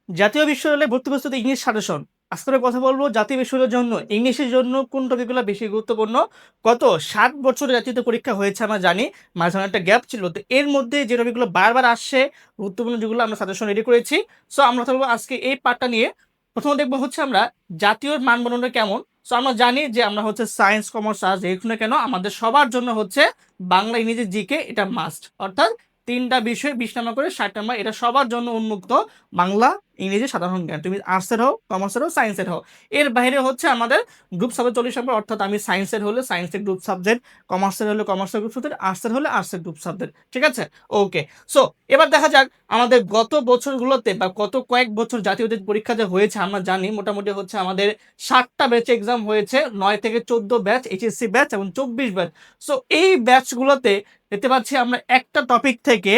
জাতীয় বিশ্ববিদ্যালয়ে ভর্তি প্রস্তুতি ইংলিশ সাজেশন। আজকে কথা বলবো জাতীয় বিশ্ববিদ্যালয়ের জন্য ইংলিশের জন্য কোন টপিকগুলো বেশি গুরুত্বপূর্ণ। গত 7 বছরে জাতীয় পরীক্ষা হয়েছে আমরা জানি, মাঝখানে একটা গ্যাপ ছিল, তো এর মধ্যে যে টপিকগুলো বারবার আসছে গুরুত্বপূর্ণ যেগুলো আমরা সাজেশন রেডি করেছি। সো আমরা থাকবো আজকে এই পার্টটা নিয়ে। প্রথমে দেখবো হচ্ছে আমরা জাতীয় মানদণ্ড কেমন। সো আমরা জানি যে আমরা হচ্ছে সায়েন্স কমার্স আর্টস যেখানে কেন আমাদের সবার জন্য হচ্ছে বাংলা ইংরেজি জিকে এটা মাস্ট, অর্থাৎ তিনটা বিষয় 20 নম্বর করে 60 নম্বর, এটা সবার জন্য উন্মুক্ত। বাংলা ইংরেজি সাধারণ জ্ঞান, তুমি আর্টসের হও কমার্সের হও সায়েন্সের হও। এর বাইরে হচ্ছে আমাদের গ্রুপ সাবজেক্ট 40 নম্বর, অর্থাৎ আমি সায়েন্সের হলে সায়েন্সের গ্রুপ সাবজেক্ট, কমার্সের হলে কমার্সের গ্রুপ সাবজেক্ট, আর্টসের হলে আর্টসের গ্রুপ সাবজেক্ট। ঠিক আছে, ওকে। সো এবার দেখা যাক আমাদের গত বছরগুলোতে বা গত কয়েক বছর জাতীয় পরীক্ষা যে হয়েছে আমরা জানি মোটামুটি হচ্ছে আমাদের 7টা ব্যাচে এক্সাম হয়েছে, 9 থেকে 14 ব্যাচ এইচএসসি ব্যাচ এবং 24 ব্যাচ। সো এই ব্যাচগুলোতে দেখতে পাচ্ছি আমরা একটা টপিক থেকে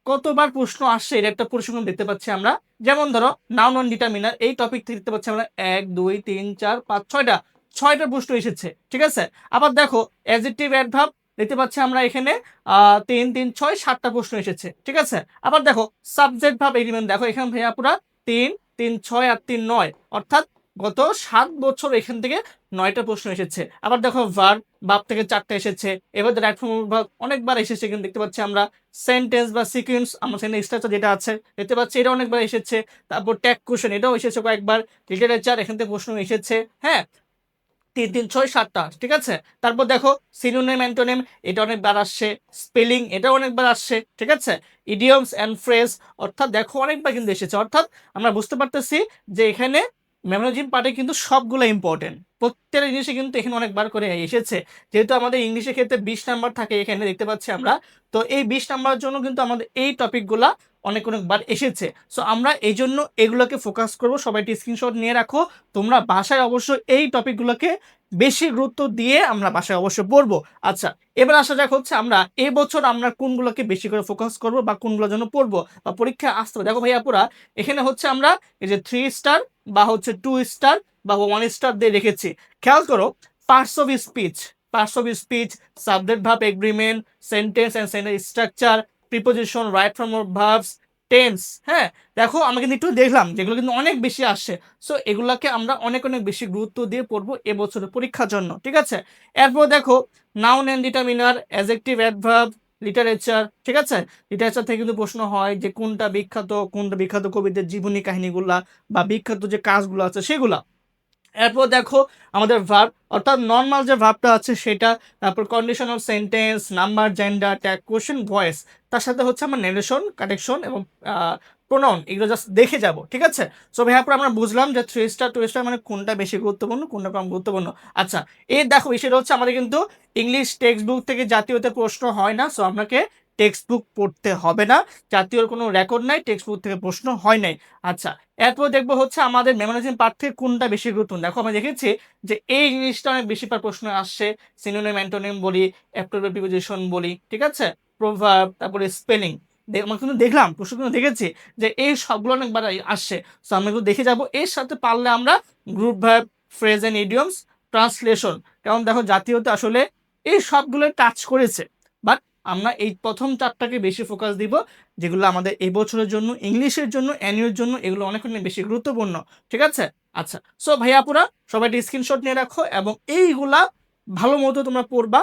কতবার প্রশ্ন আসছে এর একটা পরিসংখ্যান দেখতে পাচ্ছি আমরা। যেমন ধরো নাউন অন ডিটারমিনার, এই টপিক থেকে দেখতে পাচ্ছি আমরা 1 2 3 4 5 6টা প্রশ্ন এসেছে। ঠিক আছে, আবার দেখো অ্যাডজেক্টিভ অ্যাডভার্ব দেখতে পাচ্ছি আমরা এখানে 3 3 6 7টা প্রশ্ন এসেছে। ঠিক আছে, আবার দেখো সাবজেক্ট ভার্ব এগ্রিমেন্ট, দেখো এখানে ভাইয়া পুরা 3 3 6 আর 3 9, অর্থাৎ গত 7 বছর এখান থেকে 9টা প্রশ্ন এসেছে। আবার দেখো ভার্ব, ভার্ব থেকে 4টা এসেছে। এবার রাইট ফর্ম ভার্ব অনেকবার এসেছে, কিন্তু দেখতে পাচ্ছি আমরা সেন্টেন্স বা সিকুয়েন্স আমরা সেখানে স্ট্রাকচার যেটা আছে দেখতে পাচ্ছি এটা অনেকবার এসেছে। তারপর ট্যাগ কোশ্চেন এটাও এসেছে কয়েকবার। লিটারেচার এখান থেকে প্রশ্ন এসেছে। হ্যাঁ, 3 3 6 7টা। ঠিক আছে, তারপর দেখো সিনোনিম অ্যান্টোনিম এটা অনেকবার আসছে, স্পেলিং এটা অনেকবার আসছে। ঠিক আছে, ইডিয়মস অ্যান্ড ফ্রেজ, অর্থাৎ দেখো অনেকবার কিন্তু এসেছে। অর্থাৎ আমরা বুঝতে পারতেছি যে এখানে মেমোলজিম পার্টে কিন্তু সবগুলো ইম্পর্টেন্ট, প্রত্যেকটা জিনিসে কিন্তু এখানে অনেকবার করে এসেছে। যেহেতু আমাদের ইংলিশের ক্ষেত্রে 20 নাম্বার থাকে এখানে দেখতে পাচ্ছি আমরা, তো এই 20 নাম্বারের জন্য কিন্তু আমাদের এই টপিকগুলা অনেকবার এসেছে। সো আমরা এই জন্য এগুলোকে ফোকাস করব। সবাই স্ক্রিনশট নিয়ে রাখো, তোমরা বাসায় অবশ্যই এই টপিকগুলোকে বেশি গুরুত্ব দিয়ে আমরা বাসায় অবশ্যই পড়বো। আচ্ছা, এবার আসা যাক হচ্ছে আমরা এবছর আমরা কোনগুলোকে বেশি করে ফোকাস করব বা কোনগুলোর জন্য পড়বো বা পরীক্ষা আসতে হবে। দেখো ভাইয়া পুরা এখানে হচ্ছে আমরা এই যে 3 স্টার বা হচ্ছে 2 স্টার বা 1 স্টার দিয়ে রেখেছি। খেয়াল করো, parts of speech, subject verb agreement, sentence and sentence structure, preposition, right form of verbs, tense. হ্যাঁ, দেখো আমরা কিন্তু একটু দেখলাম যেগুলো কিন্তু অনেক বেশি আসছে। সো এগুলাকে আমরা অনেক অনেক বেশি গুরুত্ব দিয়ে পড়বো এবছরের পরীক্ষার জন্য। ঠিক আছে, এরপর দেখো noun and determiner, adjective adverb, literature. ঠিক আছে, লিটারেচার থেকে কিন্তু প্রশ্ন হয় যে কোনটা বিখ্যাত কবিদের জীবনী কাহিনীগুলা বা বিখ্যাত যে কাজগুলো আছে সেগুলা। এরপর দেখো আমাদের ভার্ব, অর্থাৎ নর্মাল যে ভার্বটা আছে সেটা, তারপর conditional sentence, number, gender, tag, question, voice, তার সাথে হচ্ছে আমার নেরেশন, কানেকশন এবং প্রোনাউন, এগুলো জাস্ট দেখে যাব। ঠিক আছে, সো ভাইয়াপুর আমরা বুঝলাম যে 3 স্টার 2 স্টার মানে কোনটা বেশি গুরুত্বপূর্ণ কোনটা কম গুরুত্বপূর্ণ। আচ্ছা, এই দেখো বিষয়টা হচ্ছে আমাদের কিন্তু ইংলিশ টেক্সট বুক থেকে জাতীয়তে প্রশ্ন হয় না, সো আপনাকে টেক্সট বুক পড়তে হবে না। জাতীয়র কোনো রেকর্ড নাই, টেক্সট বুক থেকে প্রশ্ন হয় নাই। আচ্ছা, এরপর দেখবো হচ্ছে আমাদের মেমোরাইজিং পার্ট থেকে কোনটা বেশি গুরুত্বপূর্ণ। দেখো আমরা দেখেছি যে এই জিনিসটা অনেক বেশি বার প্রশ্ন আসছে, সিনোনিম অ্যান্টোনিম বলি, অ্যাপ্রোপ্রিয়েট প্রিপোজিশন বলি। ঠিক আছে, প্রভাব, তারপরে স্পেলিং, আমরা কিন্তু দেখলাম প্রশ্ন কিন্তু দেখেছি যে এই সবগুলো অনেকবার আসছে। সো আমরা কিন্তু দেখে যাব। এর সাথে পারলে আমরা group verb, phrase and idioms, translation, কারণ দেখো জাতীয়তে আসলে এই সবগুলো টাচ করেছে, বাট আমরা এই প্রথম 4টাকে বেশি ফোকাস দিব, যেগুলো আমাদের এই বছরের জন্য ইংলিশের জন্য অ্যানুয়াল জন্য এগুলো অনেক অনেক বেশি গুরুত্বপূর্ণ। ঠিক আছে, আচ্ছা। সো ভাইয়াপুরা সবাই স্ক্রিনশট নিয়ে রাখো এবং এইগুলা ভালো মতো তোমরা পড়বা।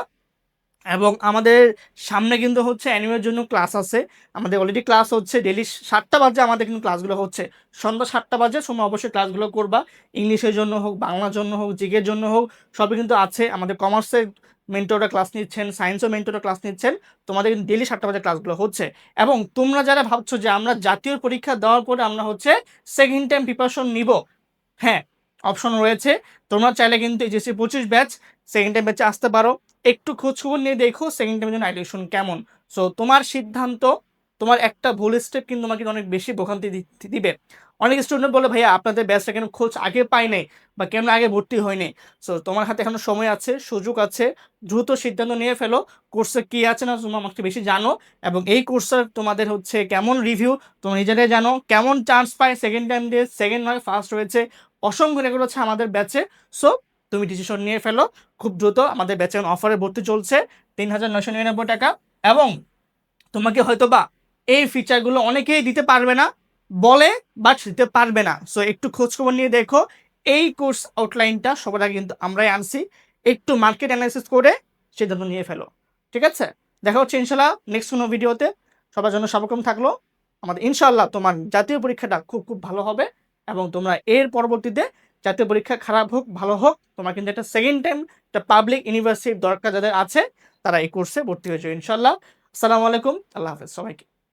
এবং আমাদের সামনে কিন্তু হচ্ছে অ্যানুয়াল জন্য ক্লাস আছে। আমাদের অলরেডি ক্লাস হচ্ছে ডেলি 7টা বাজে, আমাদের কিন্তু ক্লাসগুলো হচ্ছে সন্ধ্যা 7টা বাজে। তোমরা অবশ্যই ক্লাসগুলো করবা, ইংলিশের জন্য হোক, বাংলার জন্য হোক, জিকের জন্য হোক, সবই কিন্তু আছে। আমাদের কমার্সের মেন্টররা ক্লাস নিচ্ছেন, সায়েন্সের মেন্টররা ক্লাস নিচ্ছেন। তোমাদের কিন্তু ডেলি 7টা বাজে ক্লাসগুলো হচ্ছে। এবং তোমরা যারা ভাবছো যে আমরা জাতীয় পরীক্ষা দেওয়ার পরে আমরা হচ্ছে সেকেন্ড টাইম প্রিপারেশন নিব, হ্যাঁ, অপশন রয়েছে। তোমরা চাইলে কিন্তু এইচএসসি 25 ব্যাচ সেকেন্ড টাইম ব্যাচে আসতে পারো। একটু খোঁজ খবর নিয়ে দেখো সেকেন্ড টাইমের জন্য অ্যাডমিশন কেমন। সো তোমার সিদ্ধান্ত, তোমার একটা ভুল স্টেপ কিন্তু তোমাকে অনেক বেশি ভোগান্তি দিবে। অনেক স্টুডেন্ট বলে ভাইয়া আপনাদের ব্যাচটা কেন খোঁজ আগে পাই নাই বা কেন আগে ভর্তি হয়নি। সো তোমার হাতে এখনো সময় আছে, সুযোগ আছে, দ্রুত সিদ্ধান্ত নিয়ে ফেলো। কোর্সে কি আছে না তোমরা আমাকে বেশি জানো, এবং এই কোর্সের তোমাদের হচ্ছে কেমন রিভিউ তোমরা নিজেরাই জানো, কেমন চান্স পায় সেকেন্ড টাইম দিয়ে, সেকেন্ড নয় ফার্স্ট হয়েছে, অসংখ্য রেকর্ড হচ্ছে আমাদের ব্যাচে। সো তুমি ডিসিশন নিয়ে ফেলো খুব দ্রুত। আমাদের ব্যাচে অফারে ভর্তি চলছে 3,999 টাকা, এবং তোমাকে হয়তো বা এই ফিচারগুলো অনেকেই দিতে পারবে না, বলে বাট দিতে পারবে না। সো একটু খোঁজখবর নিয়ে দেখো, এই কোর্স আউটলাইনটা সবার আগে কিন্তু আমরাই আনছি। একটু মার্কেট অ্যানালাইসিস করে সিদ্ধান্ত নিয়ে ফেলো। ঠিক আছে, দেখা হচ্ছে ইনশাল্লাহ নেক্সট কোনো ভিডিওতে। সবার জন্য সবরকম থাকলো। আমাদের ইনশাল্লাহ তোমার জাতীয় পরীক্ষাটা খুব খুব ভালো হবে, এবং তোমরা এর পরবর্তীতে জাতীয় পরীক্ষা খারাপ হোক ভালো হোক, তোমার কিন্তু একটা সেকেন্ড টাইম একটা পাবলিক ইউনিভার্সিটির দরকার যাদের আছে, তারা এই কোর্সে ভর্তি হয়েছে ইনশাল্লাহ। আসসালামু আলাইকুম, আল্লাহ হাফেজ সবাইকে।